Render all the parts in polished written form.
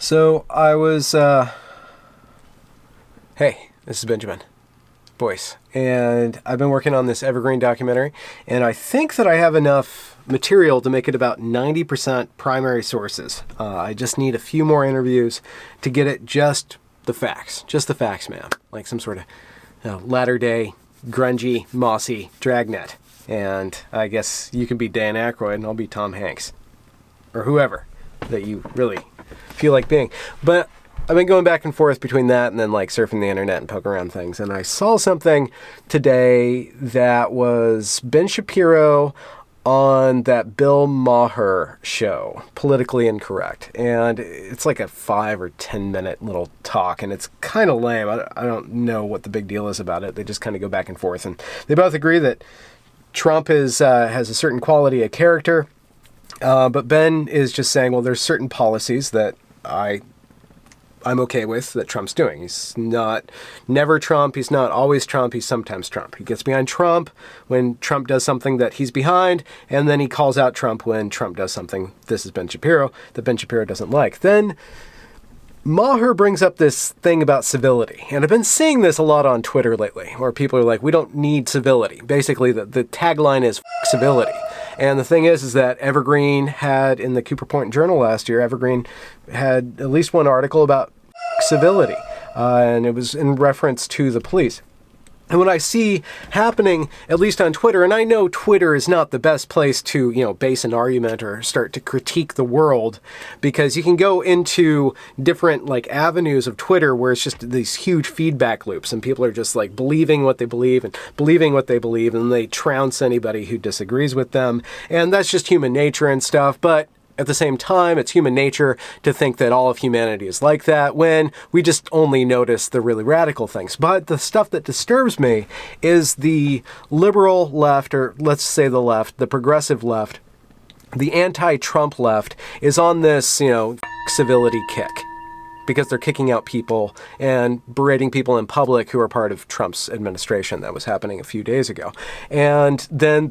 So I was, hey, this is Benjamin, Boyce, and I've been working on this Evergreen documentary, and I think that I have enough material to make it about 90% primary sources. I just need a few more interviews to get it just the facts, man, like some sort of latter-day, grungy, mossy dragnet. And I guess you can be Dan Aykroyd and I'll be Tom Hanks, or whoever that you really feel like being. But I've been going back and forth between that and then like surfing the internet and poking around things. And I saw something today that was Ben Shapiro on that Bill Maher show, Politically Incorrect. And it's like a 5 or 10 minute little talk, and it's kind of lame. I don't know what the big deal is about it. They just kind of go back and forth. And they both agree that Trump has a certain quality of character. But Ben is just saying, well, there's certain policies that I'm okay with that Trump's doing. He's not never Trump. He's not always Trump. He's sometimes Trump. He gets behind Trump when Trump does something that he's behind, and then he calls out Trump when Trump does something, this is Ben Shapiro, that Ben Shapiro doesn't like. Then Maher brings up this thing about civility, and I've been seeing this a lot on Twitter lately, where people are like, we don't need civility. Basically, the tagline is civility. And the thing is that Evergreen had, in the Cooper Point Journal last year, Evergreen had at least one article about civility, and it was in reference to the police. And what I see happening, at least on Twitter, and I know Twitter is not the best place to, base an argument or start to critique the world, because you can go into different avenues of Twitter where it's just these huge feedback loops and people are just believing what they believe and believing what they believe, and they trounce anybody who disagrees with them. And that's just human nature and stuff. But at the same time, it's human nature to think that all of humanity is like that when we just only notice the really radical things. But the stuff that disturbs me is the liberal left, or let's say the left, the progressive left, the anti-Trump left is on this, civility kick, because they're kicking out people and berating people in public who are part of Trump's administration. That was happening a few days ago. And then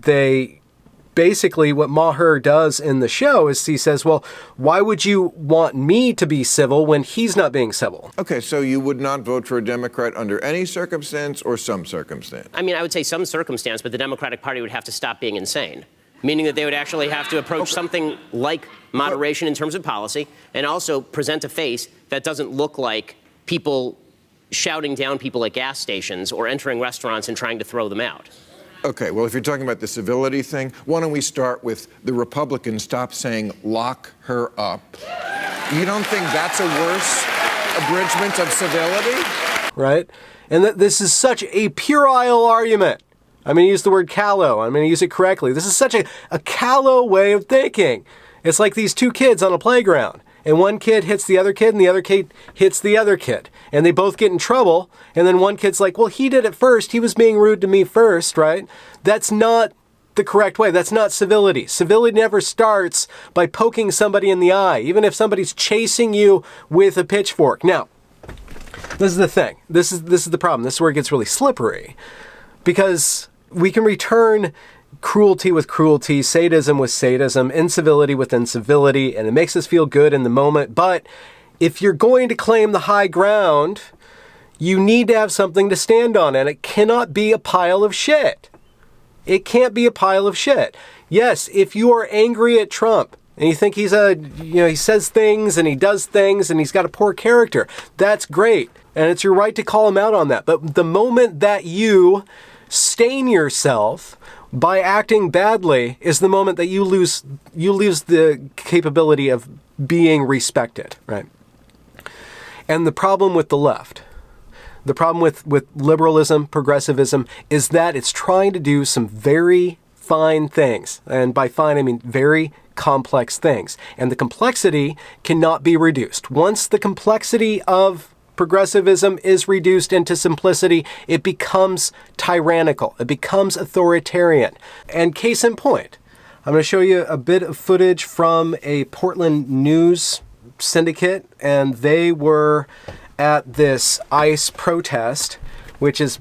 basically, what Maher does in the show is he says, well, why would you want me to be civil when he's not being civil? Okay, so you would not vote for a Democrat under any circumstance or some circumstance? I mean, I would say some circumstance, but the Democratic Party would have to stop being insane, meaning that they would actually have to approach something like moderation in terms of policy and also present a face that doesn't look like people shouting down people at gas stations or entering restaurants and trying to throw them out. Okay, well, if you're talking about the civility thing, why don't we start with the Republicans stop saying, lock her up? You don't think that's a worse abridgment of civility? Right? And this is such a puerile argument. I'm going to use the word callow. I'm going to use it correctly. This is such a callow way of thinking. It's like these two kids on a playground. And one kid hits the other kid, and the other kid hits the other kid. And they both get in trouble. And then one kid's like, well, he did it first. He was being rude to me first, right? That's not the correct way. That's not civility. Civility never starts by poking somebody in the eye, even if somebody's chasing you with a pitchfork. Now, this is the thing. This is the problem. This is where it gets really slippery. Because we can return cruelty with cruelty, sadism with sadism, incivility with incivility, and it makes us feel good in the moment. But if you're going to claim the high ground, you need to have something to stand on, and it cannot be a pile of shit. It can't be a pile of shit. Yes, if you are angry at Trump and you think he's he says things and he does things and he's got a poor character, that's great. And it's your right to call him out on that. But the moment that you stain yourself by acting badly is the moment that you lose the capability of being respected, right? And the problem with the left, the problem with liberalism, progressivism, is that it's trying to do some very fine things. And by fine, I mean very complex things. And the complexity cannot be reduced. Once the complexity of progressivism is reduced into simplicity, it becomes tyrannical. It becomes authoritarian. And case in point, I'm going to show you a bit of footage from a Portland news syndicate, and they were at this ICE protest, which is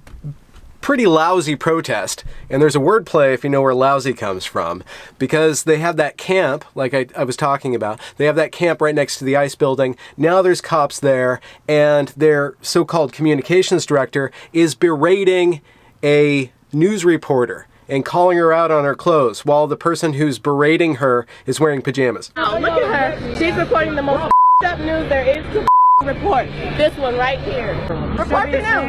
pretty lousy protest. And there's a wordplay if you know where lousy comes from, because they have that camp, like I was talking about. They have that camp right next to the ICE building. Now there's cops there, and their so-called communications director is berating a news reporter and calling her out on her clothes while the person who's berating her is wearing pajamas. Oh, look at her. She's reporting the most up news there is to report. This one right here. Report the news.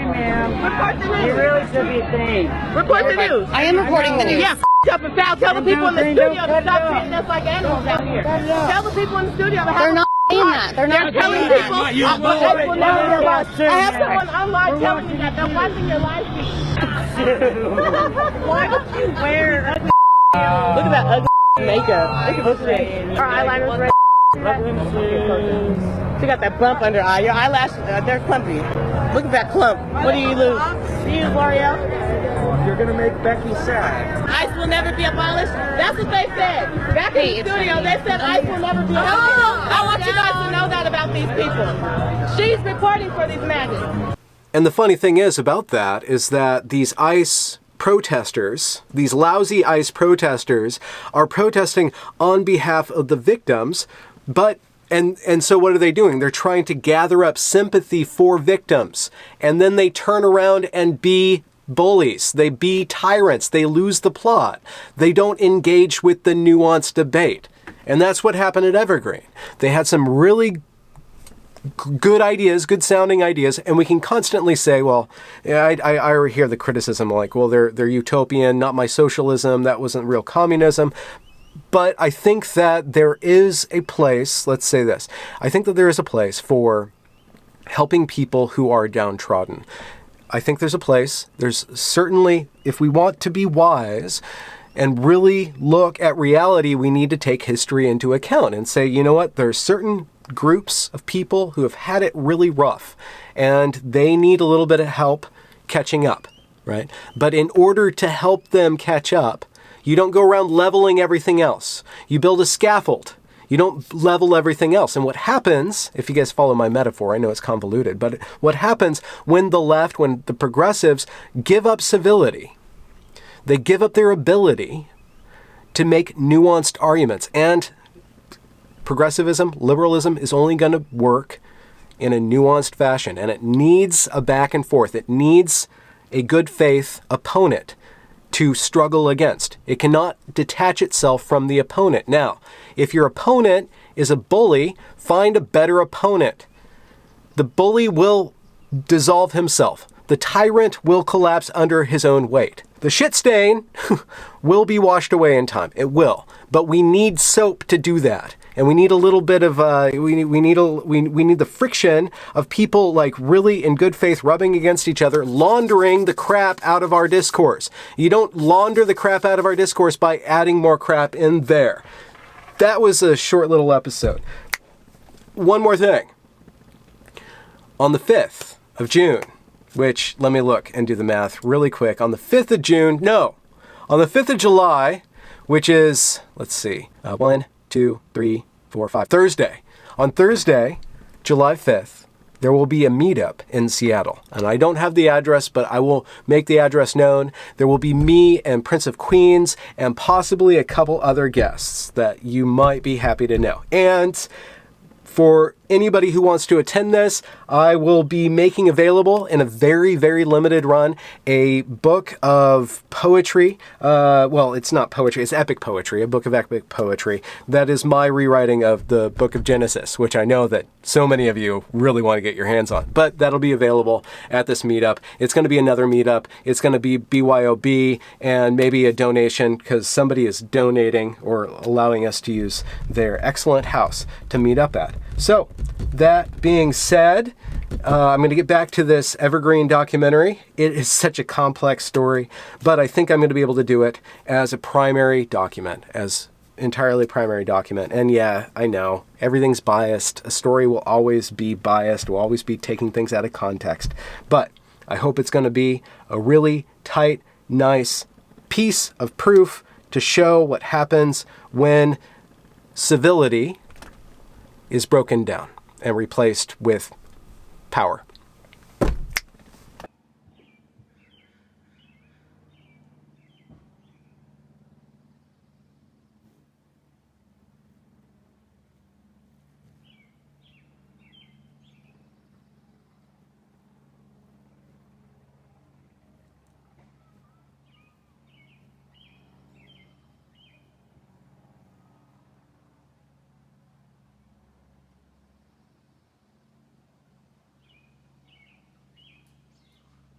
Report the news. You really should be saying. Report the news. I am reporting the news. Yeah, up and foul. Tell the people in the studio to stop treating us like animals out here. Tell the people in the studio to have They're not saying that. They're not telling saying people. that. I have someone online telling me that they're watching your live feed. Why don't you wear ugly? Look at that ugly makeup. Look at this. Her eyeliner's red. She got that bump under her eye. Your eyelashes, they're clumpy. Look at that clump. What do you lose? Do you use L'Oreal? You're gonna make Becky sad. ICE will never be abolished. That's what they said. Back in the studio, they said ICE will never be abolished. I want you guys to know that about these people. She's reporting for these maggots. And the funny thing is about that is that these ICE protesters, these lousy ICE protesters, are protesting on behalf of the victims, but and so what are they doing? They're trying to gather up sympathy for victims, and then they turn around and be bullies. They be tyrants. They lose the plot. They don't engage with the nuanced debate. And that's what happened at Evergreen. They had some really good ideas, good sounding ideas, and we can constantly say, well, yeah, I hear the criticism like, well, they're utopian, not my socialism, that wasn't real communism. But I think that there is a place, let's say this, I think that there is a place for helping people who are downtrodden. I think there's a place, there's certainly, if we want to be wise and really look at reality, we need to take history into account and say, you know what, there's certain groups of people who have had it really rough and they need a little bit of help catching up, right? But in order to help them catch up, you don't go around leveling everything else. You build a scaffold. You don't level everything else. And what happens, if you guys follow my metaphor, I know it's convoluted, but what happens when the left, when the progressives give up civility, they give up their ability to make nuanced arguments. And progressivism, liberalism is only going to work in a nuanced fashion. And it needs a back and forth. It needs a good faith opponent to struggle against. It cannot detach itself from the opponent. Now, if your opponent is a bully, find a better opponent. The bully will dissolve himself. The tyrant will collapse under his own weight. The shit stain will be washed away in time. It will. But we need soap to do that. And we need a little bit of we need the friction of people like really in good faith rubbing against each other, laundering the crap out of our discourse. You don't launder the crap out of our discourse by adding more crap in there. That was a short little episode. One more thing. On the 5th of June, which let me look and do the math really quick. On the 5th of June, on the 5th of July, which is, let's see, 1, 2, 3, 4, 5, Thursday. On Thursday, July 5th, there will be a meetup in Seattle. And I don't have the address, but I will make the address known. There will be me and Prince of Queens and possibly a couple other guests that you might be happy to know. And for anybody who wants to attend this, I will be making available in a very, very limited run a book of poetry. Well, it's not poetry, it's epic poetry, a book of epic poetry. That is my rewriting of the book of Genesis, which I know that so many of you really want to get your hands on. But that'll be available at this meetup. It's going to be another meetup. It's going to be BYOB and maybe a donation because somebody is donating or allowing us to use their excellent house to meet up at. So, that being said, I'm going to get back to this Evergreen documentary. It is such a complex story, but I think I'm going to be able to do it as a primary document, as entirely primary document. And yeah, I know, everything's biased. A story will always be biased, will always be taking things out of context. But I hope it's going to be a really tight, nice piece of proof to show what happens when civility is broken down and replaced with power.